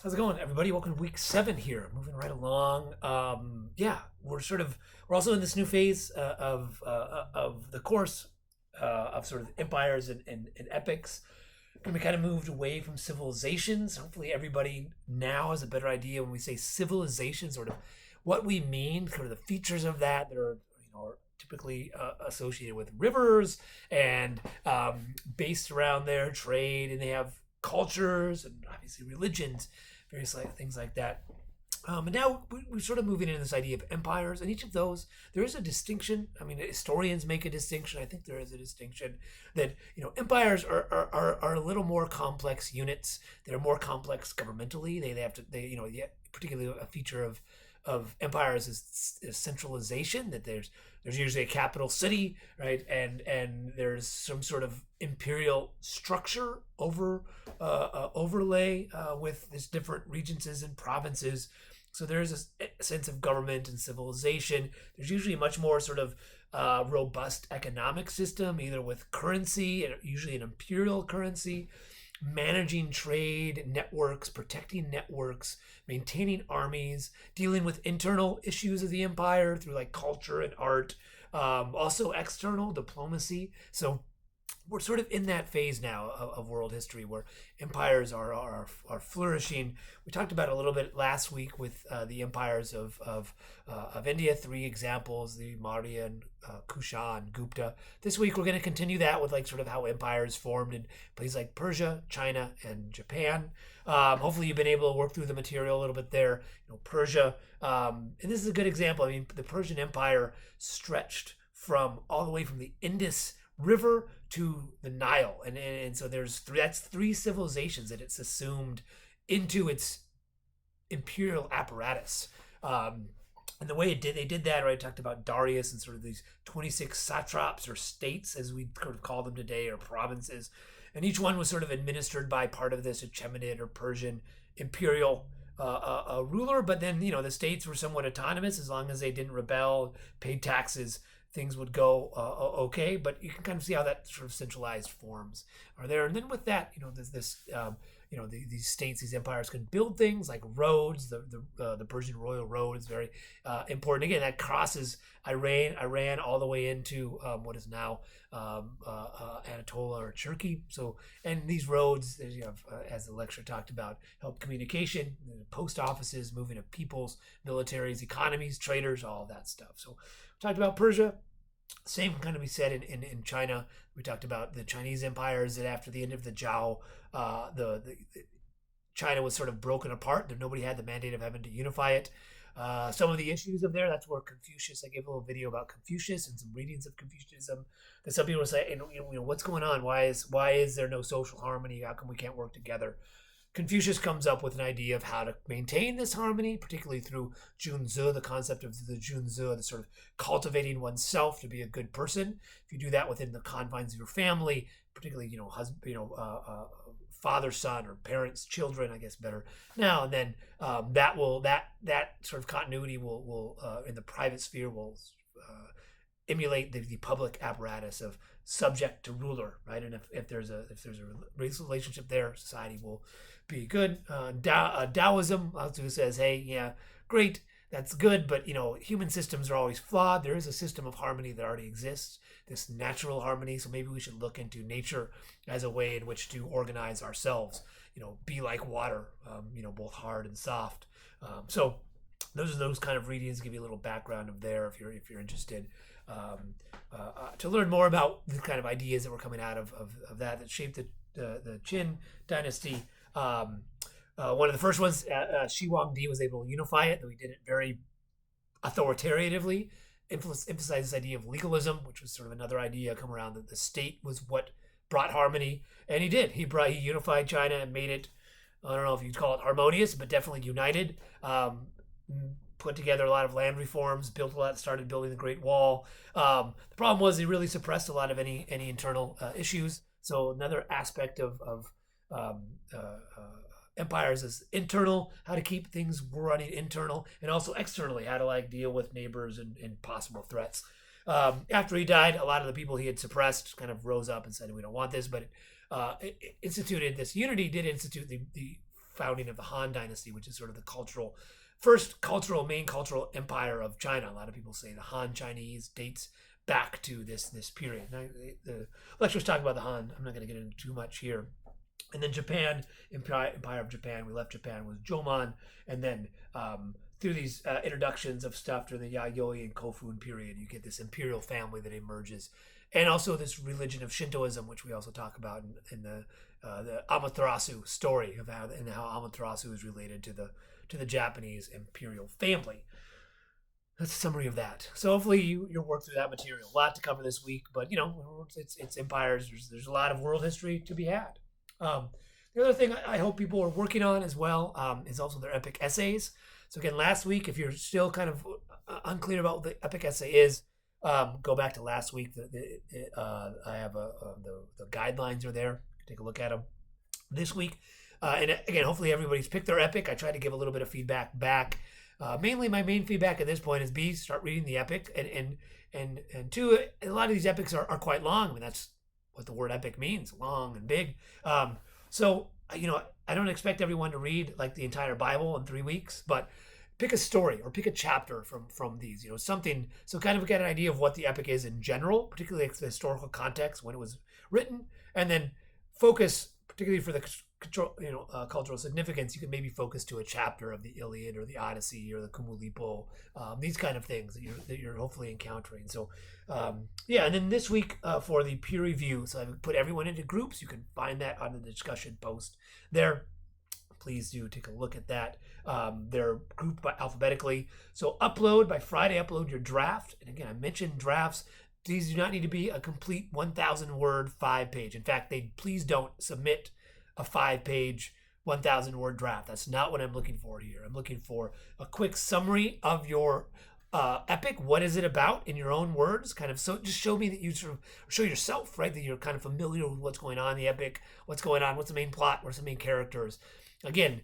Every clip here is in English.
How's it going, everybody? Welcome to week 7 here. Moving right along. Yeah, we're also in this new phase of the course of sort of empires and epics. And we kind of moved away from civilizations. Hopefully, everybody now has a better idea when we say civilization, sort of what we mean, sort of the features of that are are typically associated with rivers and based around their trade, and they have cultures and obviously religions, various things like that. And now we're sort of moving into this idea of empires, and each of those there is a distinction. I mean, historians make a distinction. I think there is a distinction that empires are a little more complex units. They're more complex governmentally. They have to particularly a feature of empires is centralization. That there's usually a capital city, right, and there's some sort of imperial structure overlay with these different regencies and provinces. So there's a sense of government and civilization. There's usually a much more sort of robust economic system, either with currency, and usually an imperial currency, managing trade networks, protecting networks, maintaining armies, dealing with internal issues of the empire through like culture and art, also external diplomacy. So we're sort of in that phase now of world history where empires are flourishing. We talked about it a little bit last week with the empires of India. 3 examples: the Maurya, Kushan, Gupta. This week we're going to continue that with like sort of how empires formed in places like Persia, China, and Japan. Hopefully you've been able to work through the material a little bit there. Persia, and this is a good example. I mean, the Persian Empire stretched from all the way from the Indus River to the Nile, and so that's 3 civilizations that it's assumed into its imperial apparatus. And the way they did that, right? I talked about Darius and sort of these 26 satraps or states, as we sort of call them today, or provinces, and each one was sort of administered by part of this Achaemenid or Persian imperial ruler. But then the states were somewhat autonomous as long as they didn't rebel, paid taxes. Things would go okay, but you can kind of see how that sort of centralized forms are there. And then with that, there's this, these states, these empires can build things like roads. The Persian Royal Road is very important. Again, that crosses Iran all the way into what is now Anatolia or Turkey. So, and these roads, as the lecture talked about, help communication, post offices, moving of peoples, militaries, economies, traders, all of that stuff. So we talked about Persia. Same can kind of be said in China. We talked about the Chinese empires that after the end of the Zhao, the China was sort of broken apart. Nobody had the mandate of heaven to unify it. Some of the issues of there, that's where Confucius, I gave a little video about Confucius and some readings of Confucianism that some people say, what's going on? Why is there no social harmony? How come we can't work together? Confucius comes up with an idea of how to maintain this harmony, particularly through Junzi, the concept of the Junzi, the sort of cultivating oneself to be a good person. If you do that within the confines of your family, particularly husband, father, son, or parents, children, I guess better now, and then that sort of continuity will in the private sphere will emulate the public apparatus of subject to ruler, right? And if there's a relationship there, society will be good. Taoism also says, hey, yeah, great, that's good, but human systems are always flawed. There is a system of harmony that already exists, this natural harmony. So maybe we should look into nature as a way in which to organize ourselves. Be like water, both hard and soft. So those kind of readings give you a little background of there if you're interested. To learn more about the kind of ideas that were coming out of that shaped the Qin dynasty. One of the first ones, Shi Huangdi was able to unify it, though he did it very authoritatively, emphasize this idea of legalism, which was sort of another idea come around that the state was what brought harmony, and he did. He unified China and made it, I don't know if you'd call it harmonious, but definitely united. Put together a lot of land reforms, started building the Great Wall. The problem was he really suppressed a lot of any internal issues. So another aspect of empires is internal, how to keep things running internal, and also externally, how to deal with neighbors and possible threats. After he died, a lot of the people he had suppressed kind of rose up and said, we don't want this, but it instituted this unity, did institute the founding of the Han Dynasty, which is sort of the main cultural empire of China. A lot of people say the Han Chinese dates back to this period. Now, the lectures talk about the Han. I'm not going to get into too much here. And then Japan, Empire of Japan. We left Japan with Jomon, and then through these introductions of stuff during the Yayoi and Kofun period, you get this imperial family that emerges, and also this religion of Shintoism, which we also talk about in the Amaterasu story of how Amaterasu is related to the Japanese imperial family. That's a summary of that. So hopefully you'll work through that material. A lot to cover this week, but it's empires. There's a lot of world history to be had. The other thing I hope people are working on as well is also their epic essays. So again, last week, if you're still kind of unclear about what the epic essay is, go back to last week. I have the guidelines are there. Take a look at them. This week, and again, hopefully everybody's picked their epic. I try to give a little bit of feedback back. Mainly, my main feedback at this point is start reading the epic, and two, a lot of these epics are quite long. I mean, that's what the word epic means, long and big. So I don't expect everyone to read like the entire Bible in 3 weeks, but pick a story or pick a chapter from these, something. So kind of get an idea of what the epic is in general, particularly the historical context when it was written, and then focus, particularly for the cultural significance. You can maybe focus to a chapter of the Iliad or the Odyssey or the Kumulipo, these kind of things that you're hopefully encountering. So and then this week for the peer review, so I put everyone into groups. You can find that on the discussion post there. Please do take a look at that. They're grouped alphabetically. So by Friday, upload your draft. And again, I mentioned drafts. These do not need to be a complete 1,000-word 5-page. In fact, please don't submit a 5-page 1,000-word draft. That's not what I'm looking for here. I'm looking for a quick summary of your epic. What is it about in your own words? Kind of, so just show me that you sort of show yourself, right? That you're kind of familiar with what's going on in the epic, what's going on, what's the main plot, what's the main characters. Again,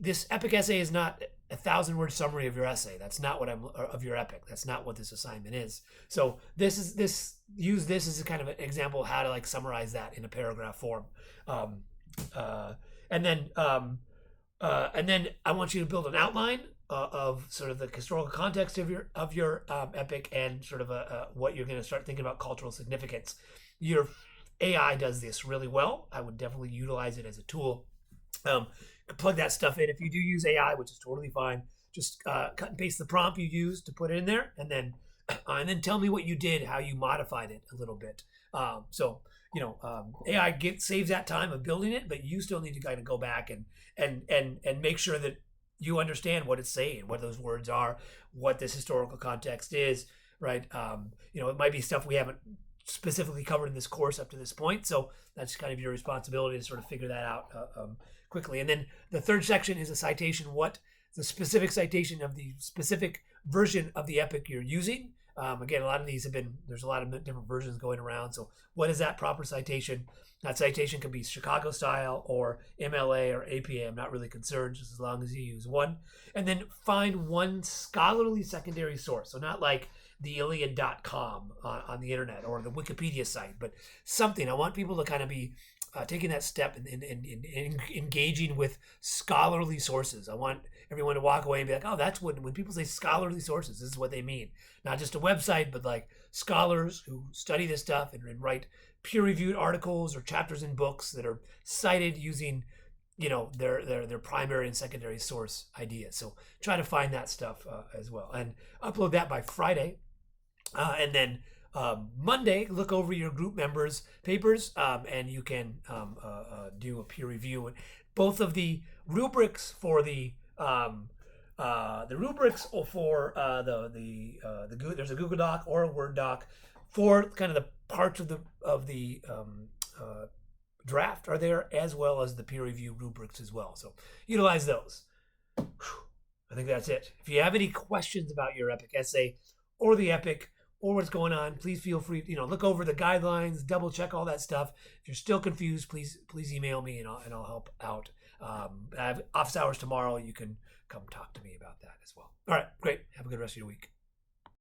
this epic essay is not 1,000-word summary of your essay. That's not what of your epic. That's not what this assignment is. So use this as a kind of an example of how to like summarize that in a paragraph form. And then I want you to build an outline of sort of the historical context of your epic and sort of what you're going to start thinking about cultural significance. Your AI does this really well. I would definitely utilize it as a tool. Plug that stuff in if you do use AI, which is totally fine. Just cut and paste the prompt you used to put it in there, and then tell me what you did, how you modified it a little bit. AI saves that time of building it, but you still need to kind of go back and make sure that you understand what it's saying, what those words are, what this historical context is, right? It might be stuff we haven't specifically covered in this course up to this point, so that's kind of your responsibility to sort of figure that out quickly. And then the third section is a citation. What the specific citation of the specific version of the epic you're using. Again, a lot of these there's a lot of different versions going around. So what is that proper citation? That citation can be Chicago style or MLA or APA. I'm not really concerned, just as long as you use one. And then find one scholarly secondary source. So not like the Iliad.com on the internet or the Wikipedia site, but something. I want people to kind of be taking that step and engaging with scholarly sources. I want everyone to walk away and be like, oh, that's when people say scholarly sources, this is what they mean. Not just a website, but like scholars who study this stuff and write peer-reviewed articles or chapters in books that are cited using their primary and secondary source ideas. So try to find that stuff as well and upload that by Friday. And then Monday, look over your group members' papers, and you can do a peer review. Both of the rubrics for there's a Google Doc or a Word doc for kind of the parts of the draft are there, as well as the peer review rubrics as well. So utilize those. I think that's it. If you have any questions about your epic essay or the epic or what's going on, please feel free, look over the guidelines, double check all that stuff. If you're still confused, please email me and I'll help out. I have office hours tomorrow. You can come talk to me about that as well. All right, great. Have a good rest of your week.